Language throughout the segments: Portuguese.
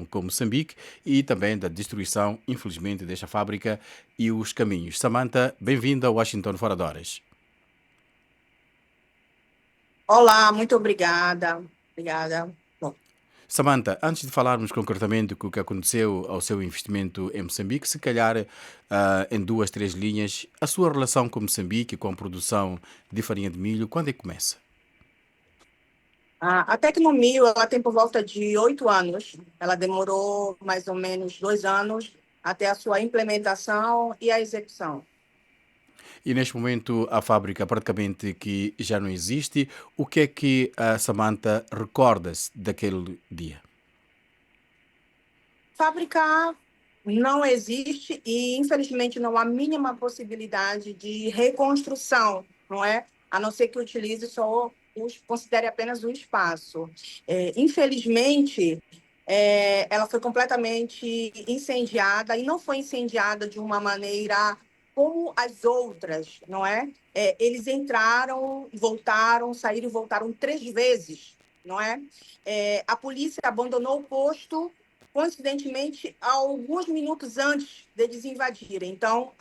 com Moçambique e também da destruição, infelizmente, desta fábrica e os caminhos. Samantha, bem-vinda a Washington Fora de Horas. Olá, muito obrigada. Obrigada. Bom, Samantha, antes de falarmos concretamente do que aconteceu ao seu investimento em Moçambique, se calhar em duas, três linhas, a sua relação com Moçambique, com a produção de farinha de milho, quando é que começa? a Tecnomil, ela tem por volta de 8 anos. Ela demorou mais ou menos 2 anos até a sua implementação e a execução. E neste momento a fábrica praticamente que já não existe. O que é que a Samantha recorda-se daquele dia? Fábrica não existe e, infelizmente, não há a mínima possibilidade de reconstrução, não é? A não ser que utilize só, considere apenas o espaço. Infelizmente, ela foi completamente incendiada e não foi incendiada de uma maneira como as outras, não é? Eles entraram, voltaram, saíram e voltaram 3 vezes, não é? A polícia abandonou o posto coincidentemente, alguns minutos antes deles invadirem. Então,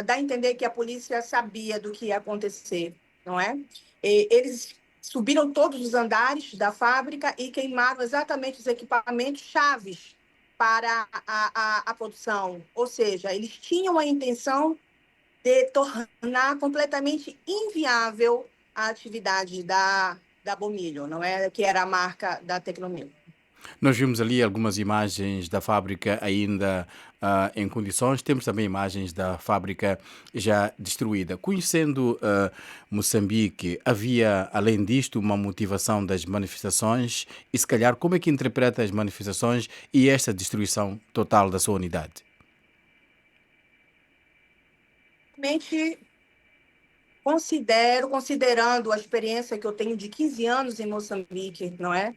dá a entender que a polícia sabia do que ia acontecer, não é? Eles subiram todos os andares da fábrica e queimaram exatamente os equipamentos chaves para a produção. Ou seja, eles tinham a intenção de tornar completamente inviável a atividade da Bomilho, não é? Que era a marca da Tecnomil. Nós vimos ali algumas imagens da fábrica ainda em condições, temos também imagens da fábrica já destruída. Conhecendo Moçambique, havia, além disto, uma motivação das manifestações e, se calhar, como é que interpreta as manifestações e esta destruição total da sua unidade? Realmente considerando a experiência que eu tenho de 15 anos em Moçambique, não é?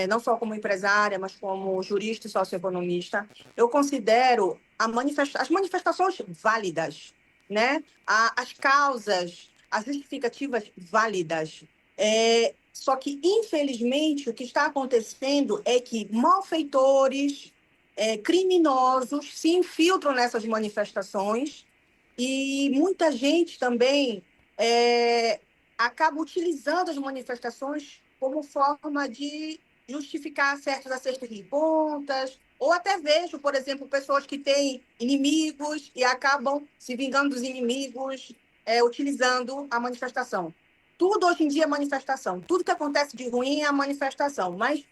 Não só como empresária, mas como jurista e socioeconomista, eu considero as manifestações válidas, né? As causas, as justificativas válidas. Só que, infelizmente, o que está acontecendo é que malfeitores, criminosos se infiltram nessas manifestações e muita gente também é, acaba utilizando as manifestações como forma de justificar certos acertos de contas, ou até vejo, por exemplo, pessoas que têm inimigos e acabam se vingando dos inimigos, utilizando a manifestação. Tudo hoje em dia é manifestação. Tudo que acontece de ruim é a manifestação, mas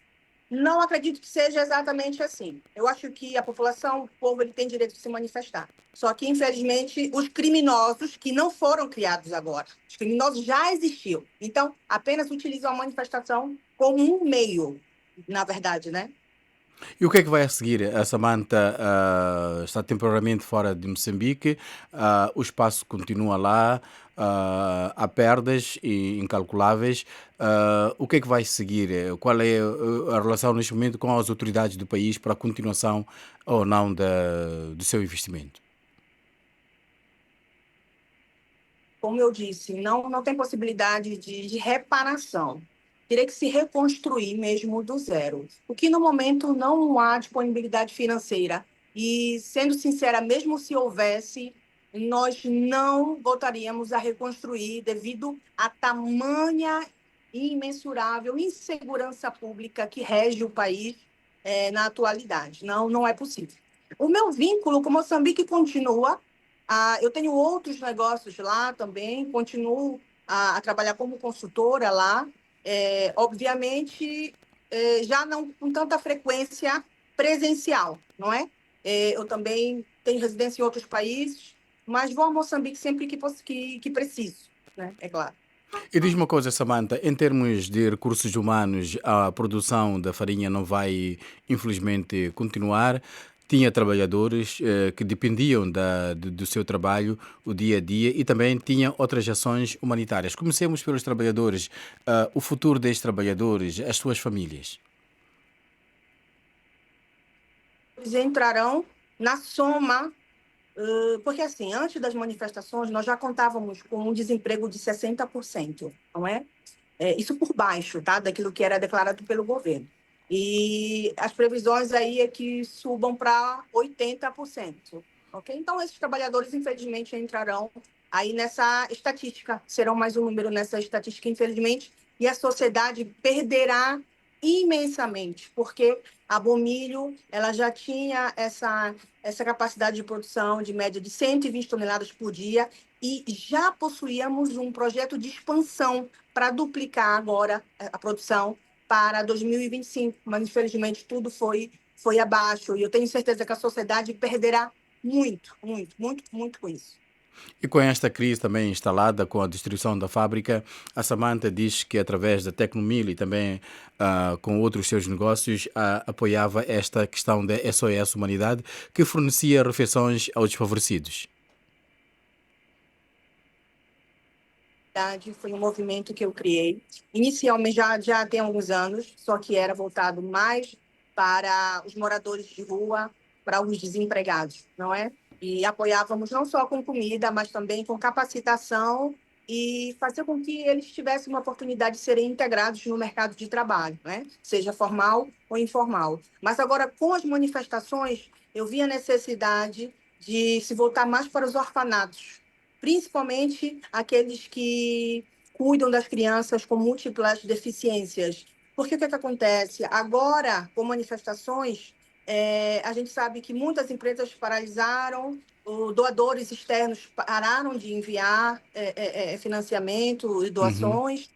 não acredito que seja exatamente assim. Eu acho que a população, o povo, ele tem direito de se manifestar. Só que, infelizmente, os criminosos, que não foram criados agora, os criminosos já existiam. Então, apenas utilizam a manifestação como um meio, na verdade, né? E o que é que vai a seguir? A Samantha está temporariamente fora de Moçambique, o espaço continua lá, há perdas incalculáveis. O que é que vai seguir? Qual é a relação neste momento com as autoridades do país para a continuação ou não do seu investimento? Como eu disse, não tem possibilidade de reparação. Teria que se reconstruir mesmo do zero. O que no momento não há disponibilidade financeira. E, sendo sincera, mesmo se houvesse, nós não voltaríamos a reconstruir devido à tamanha e imensurável insegurança pública que rege o país na atualidade. Não é possível. O meu vínculo com Moçambique continua. Eu tenho outros negócios lá também, continuo a trabalhar como consultora lá, obviamente, já não com tanta frequência presencial, não é? Eu também tenho residência em outros países, mas vou a Moçambique sempre que preciso, né? É claro. E diz uma coisa, Samantha, em termos de recursos humanos, a produção da farinha não vai, infelizmente, continuar. Tinha trabalhadores que dependiam do seu trabalho, o dia a dia, e também tinha outras ações humanitárias. Comecemos pelos trabalhadores. O futuro destes trabalhadores, as suas famílias. Eles entrarão na soma, porque assim, antes das manifestações, nós já contávamos com um desemprego de 60%, não é? Isso por baixo, tá? Daquilo que era declarado pelo governo. E as previsões aí é que subam para 80%. Ok? Então, esses trabalhadores, infelizmente, entrarão aí nessa estatística, serão mais um número nessa estatística, infelizmente, e a sociedade perderá imensamente, porque a Bomilho ela já tinha essa capacidade de produção de média de 120 toneladas por dia e já possuíamos um projeto de expansão para duplicar agora a produção para 2025, mas infelizmente tudo foi abaixo e eu tenho certeza que a sociedade perderá muito, muito, muito, muito com isso. E com esta crise também instalada com a destruição da fábrica, a Samantha diz que através da Tecnomil e também com outros seus negócios apoiava esta questão da SOS Humanidade, que fornecia refeições aos desfavorecidos. Foi um movimento que eu criei. Inicialmente, já tem alguns anos, só que era voltado mais para os moradores de rua, para os desempregados, não é? E apoiávamos não só com comida, mas também com capacitação e fazer com que eles tivessem uma oportunidade de serem integrados no mercado de trabalho, né? Seja formal ou informal. Mas agora, com as manifestações, eu vi a necessidade de se voltar mais para os orfanatos, principalmente aqueles que cuidam das crianças com múltiplas deficiências. Porque o que acontece? Agora, com manifestações, a gente sabe que muitas empresas paralisaram, doadores externos pararam de enviar financiamento e Uhum. doações,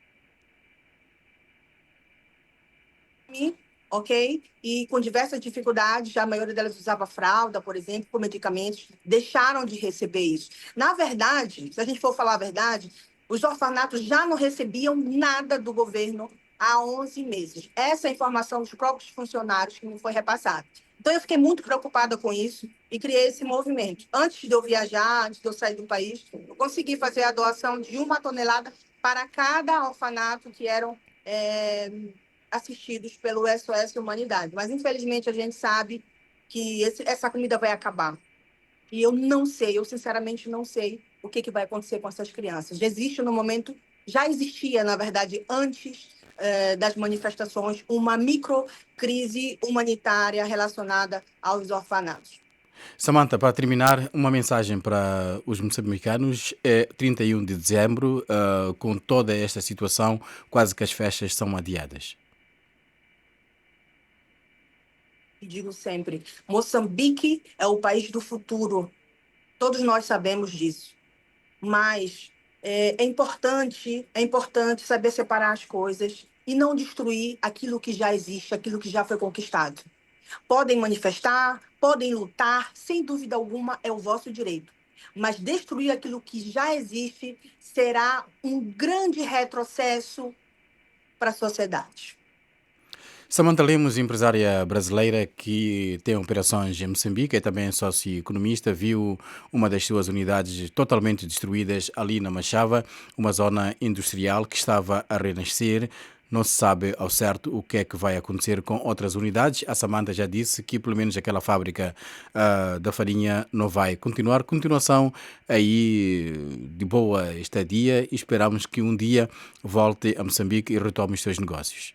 ok? E com diversas dificuldades, a maioria delas usava fralda, por exemplo, por medicamentos, deixaram de receber isso. Na verdade, se a gente for falar a verdade, os orfanatos já não recebiam nada do governo há 11 meses. Essa é a informação dos próprios funcionários que me foi repassada. Então, eu fiquei muito preocupada com isso e criei esse movimento. Antes de eu viajar, antes de eu sair do país, eu consegui fazer a doação de 1 tonelada para cada orfanato que eram assistidos pelo SOS Humanidade. Mas, infelizmente, a gente sabe que essa comida vai acabar. E eu não sei, eu sinceramente não sei o que vai acontecer com essas crianças. Existe no momento, já existia, na verdade, antes das manifestações, uma microcrise humanitária relacionada aos orfanatos. Samantha, para terminar, uma mensagem para os moçambicanos. É 31 de dezembro, com toda esta situação, quase que as festas são adiadas. E digo sempre, Moçambique é o país do futuro. Todos nós sabemos disso. Mas é importante saber separar as coisas e não destruir aquilo que já existe, aquilo que já foi conquistado. Podem manifestar, podem lutar, sem dúvida alguma é o vosso direito. Mas destruir aquilo que já existe será um grande retrocesso para a sociedade. Samantha Lemos, empresária brasileira que tem operações em Moçambique, é também socioeconomista, viu uma das suas unidades totalmente destruídas ali na Machava, uma zona industrial que estava a renascer. Não se sabe ao certo o que é que vai acontecer com outras unidades. A Samantha já disse que pelo menos aquela fábrica da farinha não vai continuar. Continuação aí de boa estadia e esperamos que um dia volte a Moçambique e retome os seus negócios.